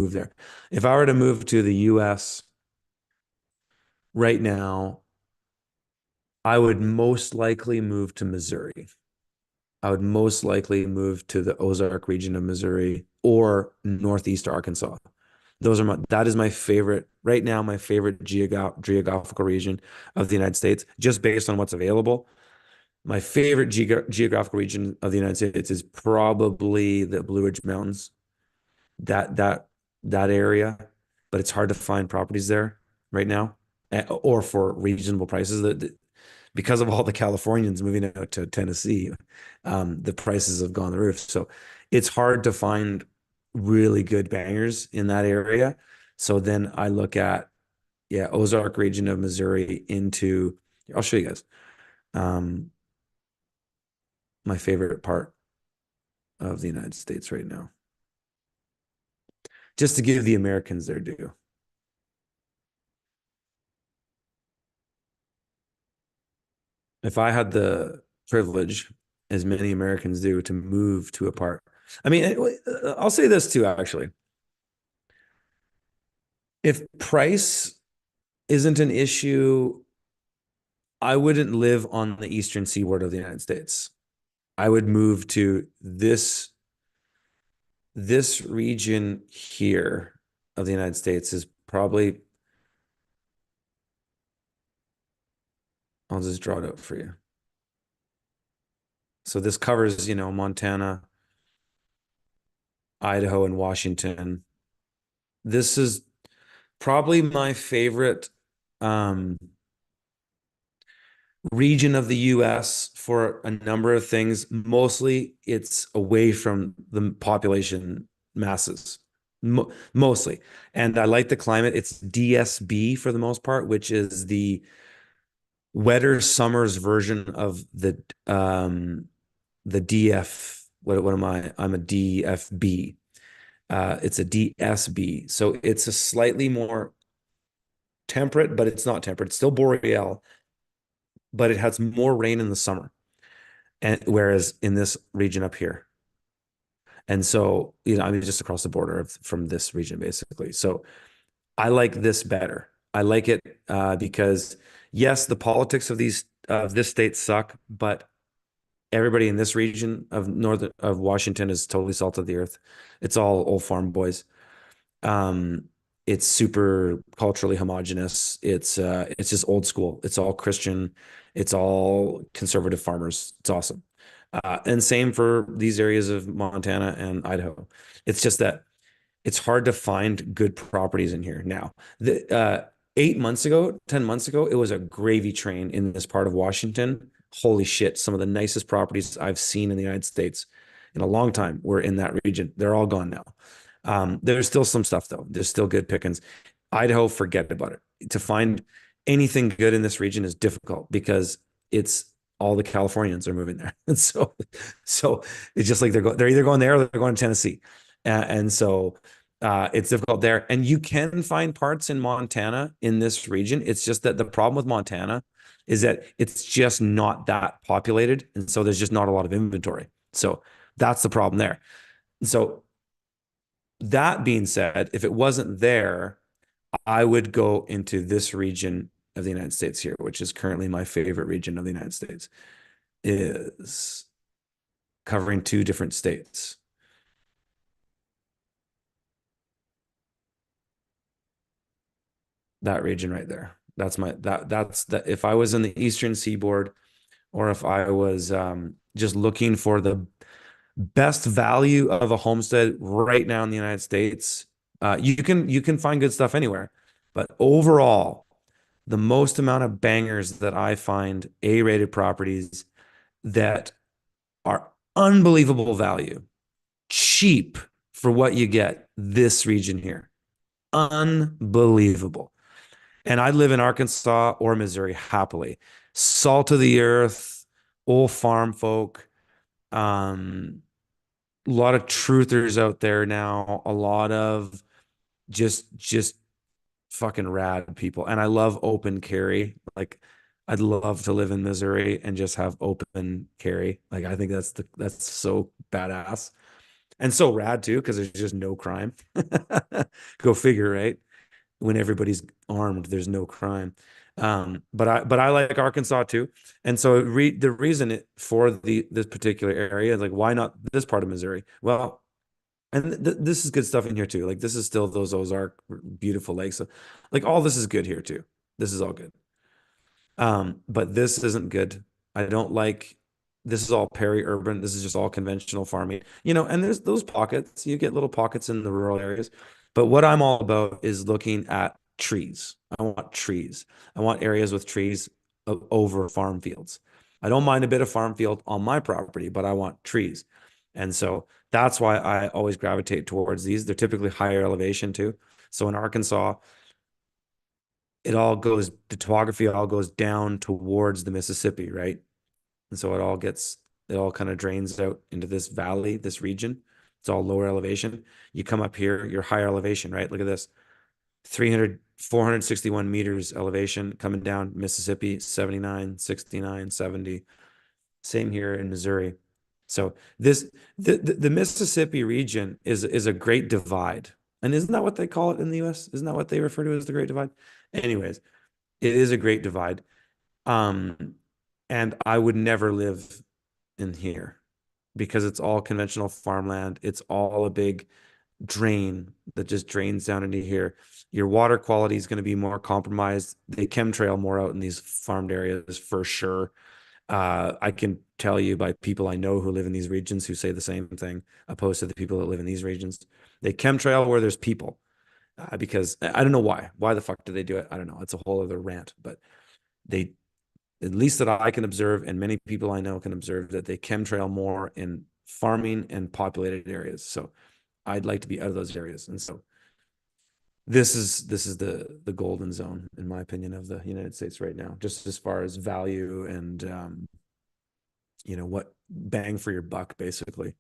move there. If I were to move to the US right now, I would most likely move to Missouri. I would most likely move to the Ozark region of Missouri or Northeast Arkansas. That is my favorite right now, my favorite geographical region of the United States, just based on what's available. My favorite geographical region of the United States is probably the Blue Ridge Mountains, that that that area, but it's hard to find properties there right now, or for reasonable prices. Because of all the Californians moving out to Tennessee, the prices have gone the roof. So it's hard to find really good bangers in that area. So then I look at, yeah, Ozark region of Missouri into, I'll show you guys, um, my favorite part of the United States right now, just to give the Americans their due. If I had the privilege, as many Americans do, to move to a part, I mean, I'll say this too, actually. If price isn't an issue, I wouldn't live on the eastern seaboard of the United States. I would move to this region here of the United States is probably, I'll just draw it out for you. So this covers, Montana, Idaho, and Washington. This is probably my favorite region of the US for a number of things. Mostly it's away from the population masses. Mostly. And I like the climate. It's DSB for the most part, which is the wetter summers version of the DF. What am I? I'm a DFB. It's a DSB. So it's a slightly more temperate, but it's not temperate. It's still boreal, but it has more rain in the summer. And whereas in this region up here. And so, I mean, just across the border from this region, basically. So I like this better. I like it because yes, the politics of this state suck, but everybody in this region of northern of Washington is totally salt of the earth. It's all old farm boys. Um, it's super culturally homogenous. It's just old school. It's all Christian. It's all conservative farmers. It's awesome. And same for these areas of Montana and Idaho. It's just that it's hard to find good properties in here now. 8 months ago, 10 months ago, it was a gravy train in this part of Washington. Holy shit, some of the nicest properties I've seen in the United States in a long time were in that region. They're all gone now. There's still some stuff though. There's still good pickings. Idaho, forget about it. To find anything good in this region is difficult because it's all the Californians are moving there. And so it's just like they're either going there or they're going to Tennessee. And so it's difficult there. And you can find parts in Montana in this region. It's just that the problem with Montana is that it's just not that populated. And so there's just not a lot of inventory. So that's the problem there. So that being said, if it wasn't there, I would go into this region of the United States here, which is currently my favorite region of the United States, is covering two different states. That region right there. That's that if I was in the Eastern Seaboard or if I was just looking for the best value of a homestead right now in the United States, you can find good stuff anywhere. But overall, the most amount of bangers that I find A-rated properties that are unbelievable value, cheap for what you get, this region here. Unbelievable. And I live in Arkansas or Missouri happily. Salt of the earth, old farm folk, um, a lot of truthers out there now, a lot of just fucking rad people. And I love open carry. Like I'd love to live in Missouri and just have open carry. Like I think that's so badass. and so rad too because there's just no crime. Go figure, right? When everybody's armed, there's no crime. But I like Arkansas too. And so the reason for this particular area, like why not this part of Missouri? Well, and this is good stuff in here too. Like this is still those Ozark beautiful lakes. So, like all this is good here too. This is all good. But this isn't good. I don't like this is all peri-urban. This is just all conventional farming. And there's those pockets. You get little pockets in the rural areas. But what I'm all about is looking at trees. I want trees. I want areas with trees over farm fields. I don't mind a bit of farm field on my property, but I want trees. And so that's why I always gravitate towards these. They're typically higher elevation too. So in Arkansas, the topography all goes down towards the Mississippi, right? And so it all kind of drains out into this valley, this region. It's all lower elevation. You come up here, you're higher elevation, right? Look at this 461 meters elevation coming down Mississippi, 79, 69, 70. Same here in Missouri. So the Mississippi region is a great divide. And isn't that what they call it in the US? Isn't that what they refer to as the Great Divide? Anyways, it is a great divide. Um, and I would never live in here because it's all conventional farmland. It's all a big drain that just drains down into here. Your water quality is going to be more compromised. They chemtrail more out in these farmed areas for sure. I can tell you by people I know who live in these regions who say the same thing, opposed to the people that live in these regions. They chemtrail where there's people because I don't know why. Why the fuck do they do it? I don't know. It's a whole other rant, but they, at least that I can observe, and many people I know can observe, that they chemtrail more in farming and populated areas. So I'd like to be out of those areas. And so this is the golden zone, in my opinion, of the United States right now, just as far as value and what bang for your buck, basically.